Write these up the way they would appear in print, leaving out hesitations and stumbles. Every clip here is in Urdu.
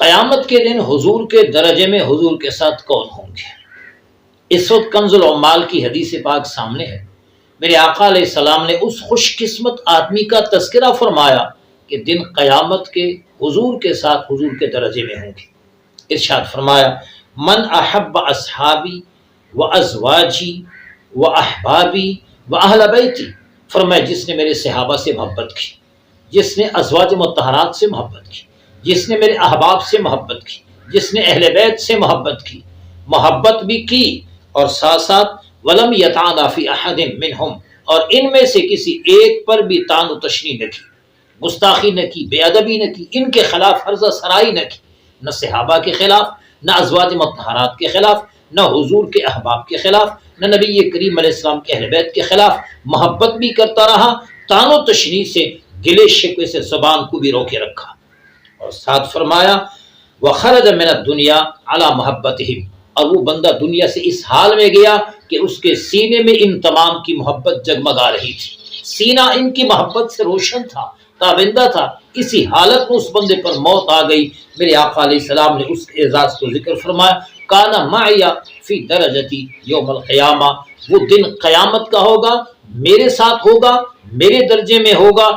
قیامت کے دن حضور کے درجے میں حضور کے ساتھ کون ہوں گے؟ اس وقت کنز العمال کی حدیث پاک سامنے ہے۔ میرے آقا علیہ السلام نے اس خوش قسمت آدمی کا تذکرہ فرمایا کہ دن قیامت کے حضور کے ساتھ حضور کے درجے میں ہوں گے۔ ارشاد فرمایا من احب اصحابی و ازواجی و احبابی و اہل بیتی، فرمایا جس نے میرے صحابہ سے محبت کی، جس نے ازواج مطہرات سے محبت کی، جس نے میرے احباب سے محبت کی، جس نے اہل بیت سے محبت بھی کی، اور ساتھ ساتھ ولم یطعن فی احد منہم، اور ان میں سے کسی ایک پر بھی طعن و تشنیع نہ کی، گستاخی نہ کی، بے ادبی نہ کی، ان کے خلاف حرزہ سرائی نہ کی، نہ صحابہ کے خلاف، نہ ازواج مطہرات کے خلاف، نہ حضور کے احباب کے خلاف، نہ نبی کریم علیہ السلام کے اہل بیت کے خلاف، محبت بھی کرتا رہا، طعن و تشنیع سے، گلے شکوے سے زبان کو بھی روکے رکھا، اور ساتھ فرمایا وخرج من الدنیا علی محبتہم، اور وہ بندہ دنیا سے اس حال میں گیا کہ اس کے سینے میں ان تمام کی محبت جگمگا رہی تھی، سینہ ان کی محبت سے روشن تھا، تابندہ تھا، اسی حالت میں اس بندے پر موت آ گئی۔ میرے آقا علیہ السلام نے اس کے اعزاز کو ذکر فرمایا کان معی فی درجتی یوم القیامہ، وہ دن قیامت کا ہوگا، میرے ساتھ ہوگا، میرے درجے میں ہوگا،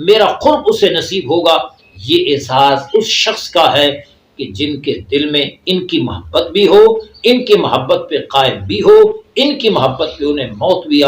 میرا قرب اسے نصیب ہوگا۔ یہ احساس اس شخص کا ہے کہ جن کے دل میں ان کی محبت بھی ہو، ان کی محبت پہ قائم بھی ہو، ان کی محبت پہ انہیں موت بھی آ